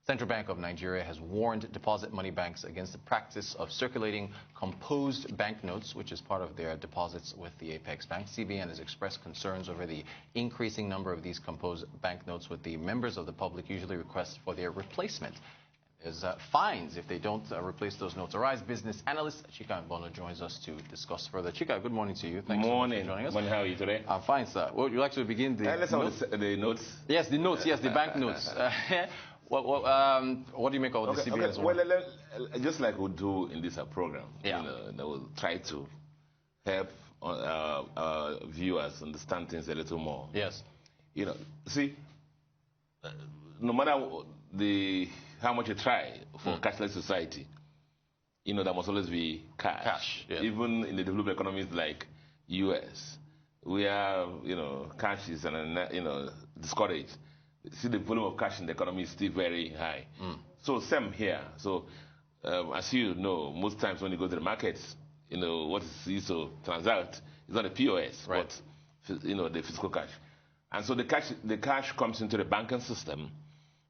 Central Bank of Nigeria has warned deposit money banks against the practice of circulating composed banknotes, which is part of their deposits with the Apex Bank. CBN has expressed concerns over the increasing number of these composed banknotes, with the members of the public usually request for their replacement. There's fines if they don't replace those notes. Arise business analyst Chika Bono joins us to discuss further. Chika, good morning to you. Thanks so much for joining us. Morning. How are you today? I'm fine, sir. Would you like to begin the Let's notes? have the notes. Yes, the notes. Yes, the bank notes. What do you make of the CBN's Well, just like we do in this program, yeah. We'll try to help viewers understand things a little more. Yes. See, no matter how much you try for cashless society, there must always be cash. Yeah. Even in the developed economies like US, where cash is discouraged. See, the volume of cash in the economy is still very high. So same here. So as you know, most times when you go to the markets, what is used to transact is not the POS, right, but the physical cash. And so the cash comes into the banking system.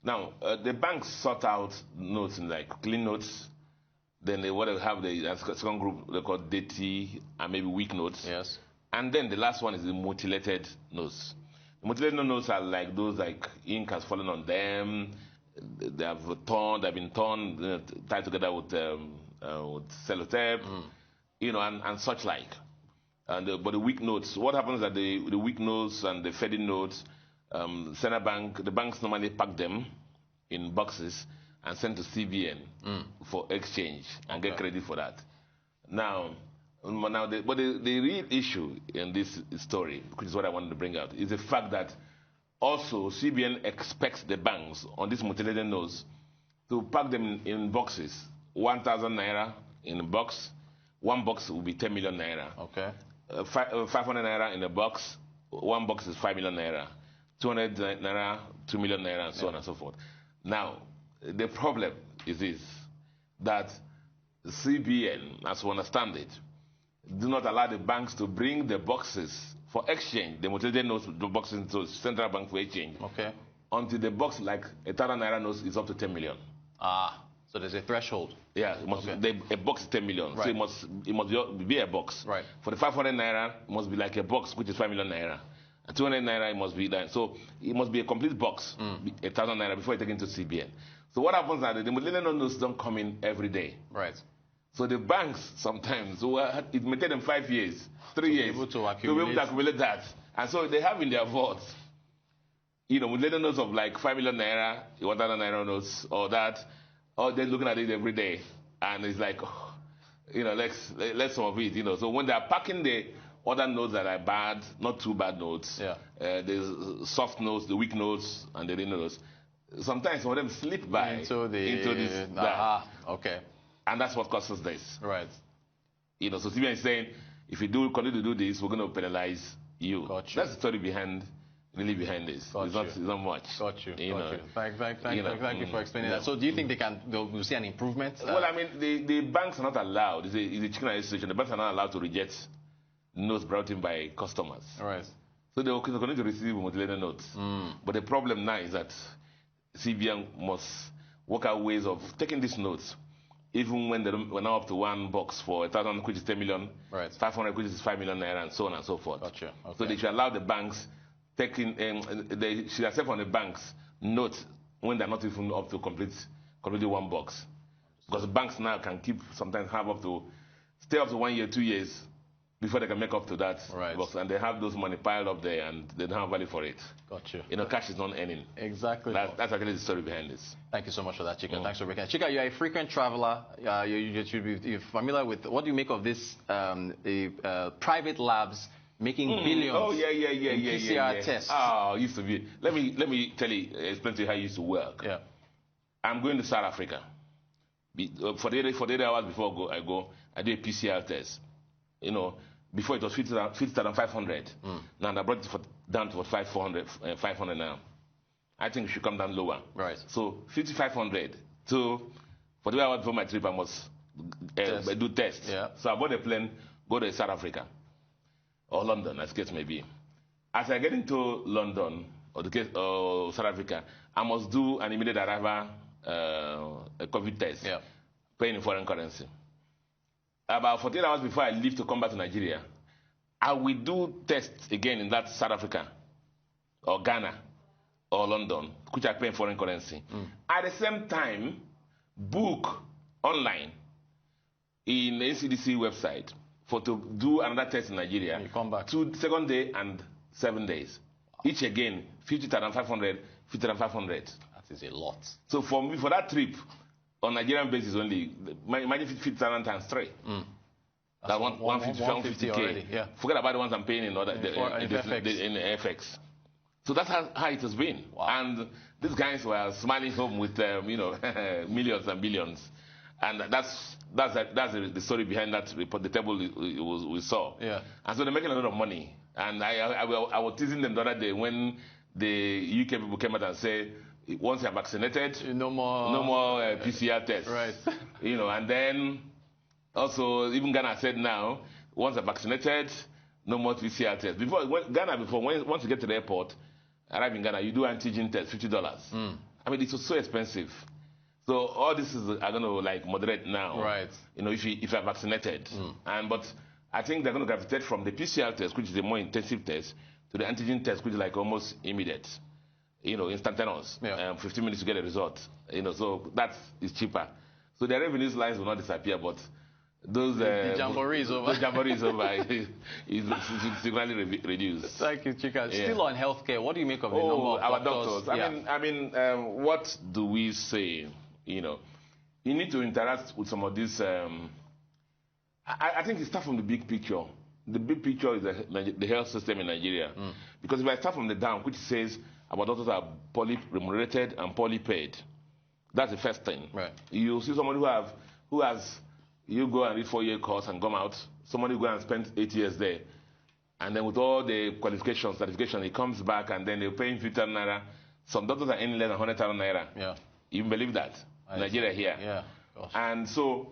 Now the banks sort out notes in like clean notes. Then they want to have the second group they call dirty and maybe weak notes. Yes. And then the last one is the mutilated notes. Mutilated notes are like those like ink has fallen on them. They've been torn, tied together with sellotape, and such like. But the weak notes, what happens is that the weak notes and the fading notes, the banks normally pack them in boxes and send to CBN for exchange and get credit for that. But the real issue in this story, which is what I wanted to bring out, is the fact that also CBN expects the banks on these mutilated notes to pack them in boxes. 1,000 naira in a box. One box will be 10 million naira. Okay. 500 naira in a box. One box is 5 million naira. 200 naira, 2 million naira, and so on and so forth. Now, the problem is this, that CBN, as we understand it, do not allow the banks to bring the boxes for exchange, the mutilated notes, the boxes into central bank for exchange. Okay. Until the box, like 1,000 naira notes, is up to 10 million. So there's a threshold. Yeah, a box is 10 million. Right. So it must be a box. Right. For the 500 naira, it must be like a box, which is 5 million naira. And 200 naira, it must be that. So it must be a complete box, 1,000 naira, before you take it into CBN. So what happens is that the mutilated notes don't come in every day. Right. So the banks sometimes, it may take them 5 years, 3 years, to be able to accumulate that. And so they have in their vaults, mutilated notes of like 5 million naira, 1,000 naira notes, or that, or they're looking at it every day. And it's like, let's some of it, So when they're packing the other notes that are bad, not too bad notes, the soft notes, the weak notes, and the notes, sometimes some of them slip by into this. Okay. And that's what causes this. Right. So CBN is saying, if you continue to do this, we're going to penalize you. Got you. That's the story behind this. It's not much. Got you. Thank you for explaining that. So do you think they'll see an improvement? Well, I mean, the banks are not allowed. It's a chicken situation. The banks are not allowed to reject notes brought in by customers. All right. So they'll continue to receive mutilated notes. But the problem now is that CBN must work out ways of taking these notes, even when we're now up to one box for 1,000, which is 10 million, right, 500, which is 5 million naira, and so on and so forth. Gotcha. Okay. So they should allow the banks they should accept on the banks notes when they're not even up to completely one box, because banks now can sometimes stay up to 1 year, 2 years before they can make up to that box, and they have those money piled up there and they don't have value for it. Got you. Cash is not earning. Exactly. That's actually the story behind this. Thank you so much for that, Chika. Thanks for breaking. Chika, you're a frequent traveler. You're familiar with, what do you make of this, private labs making billions in PCR tests? Oh, it used to be. Let me explain to you how it used to work. Yeah. I'm going to South Africa. For the 8 hours before I do a PCR test. Before it was 50,500. Now I brought it down to 500 now. I think it should come down lower. Right. So 5,500 to 48 hours before my trip, I must do tests. Yeah. So I bought a plane, go to South Africa or London, as case may be. As I get into London or South Africa, I must do an immediate arrival a COVID test, Yeah. paying in foreign currency. About 48 hours before I leave to come back to Nigeria, I will do tests again in that South Africa or Ghana or London, which I pay in foreign currency. At the same time, book online in the NCDC website to do another test in Nigeria. You come back. Second day and 7 days. Each again, 50,500, 50,500. That is a lot. So for me, for that trip, on Nigerian basis only, imagine 50,000 times 3. That's 150 already. Yeah. Forget about the ones I'm paying in FX. So that's how it has been. Wow. And these guys were smiling home with millions and billions. And that's the story behind that report, the table we saw. Yeah. And so they're making a lot of money. And I was teasing them the other day when the UK people came out and said, once you're vaccinated, no more PCR tests. Right. And then also even Ghana said now, once you're vaccinated, no more PCR tests. Once you get to the airport, arrive in Ghana, you do antigen test, $50. I mean, it's so expensive. So all this are going to moderate now. Right. If you're vaccinated. But I think they're going to gravitate from the PCR test, which is a more intensive test, to the antigen test, which is almost immediate. Instantaneous. Yeah. 15 minutes to get a result. So that is cheaper. So the revenue lines will not disappear, but those the jamboree is over. The jamboree is over. Is significantly reduced. Thank you, Chika. Yeah. Still on healthcare, what do you make of the number of our doctors? doctors. What do we say? You need to interact with some of these. I think it starts from the big picture. The big picture is the health system in Nigeria. Because if I start from the down, which says our doctors are poorly remunerated and poorly paid, that's the first thing. Right. You see someone who has you go and read 4-year course and come out. Somebody go and spend 8 years there, and then with all the qualifications, certification, he comes back and then they're paying 50,000 naira. Some doctors are earning less than 100,000 naira. Yeah. You believe that? Nigeria here. Yeah. Gosh. And so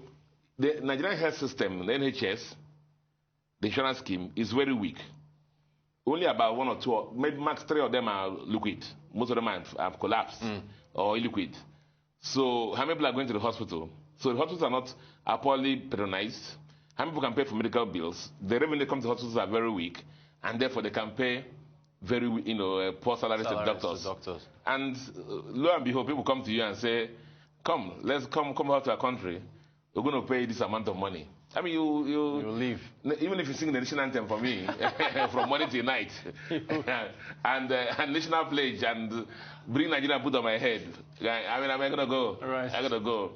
the Nigerian health system, the NHS, the insurance scheme, is very weak. Only about 1 or 2, maybe max 3 of them are liquid. Most of them have collapsed or illiquid. So how many people are going to the hospital? So the hospitals are poorly patronized. How many people can pay for medical bills? The revenue that comes to hospitals are very weak, and therefore they can pay very poor salaries to doctors. And lo and behold, people come to you and say, let's come out to our country. We're going to pay this amount of money. I mean, you leave. Even if you sing the national anthem for me from morning till night, and national pledge, and bring Nigeria and put on my head. I mean, I'm gonna go. Right. I'm gonna go.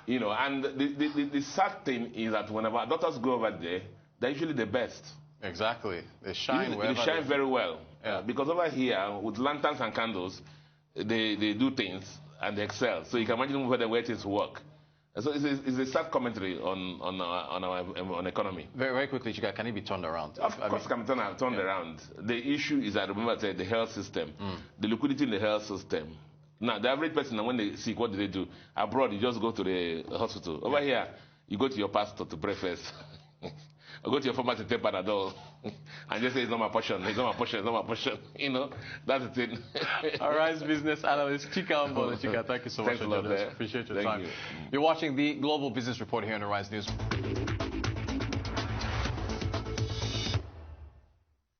And the sad thing is that whenever our doctors go over there, they're usually the best. Exactly. They shine. They shine very well. Yeah. Because over here, with lanterns and candles, they do things and they excel. So you can imagine where the way things work. So it's a sad commentary on our economy. Very, very quickly, Chika, can it be turned around? Of course, it can be turned around. The issue is that, remember, the health system, the liquidity in the health system. Now, the average person, when they sick, what do they do? Abroad, you just go to the hospital. Over here, you go to your pastor to pray first. Or go to your pharmacy to take Panadol and just say, it's not my portion, it's not my portion, it's not my portion. That's the thing. All right, business analyst Chika Umar. Chika, thank you so much for joining us. Appreciate your time. You're watching the Global Business Report here on Arise News.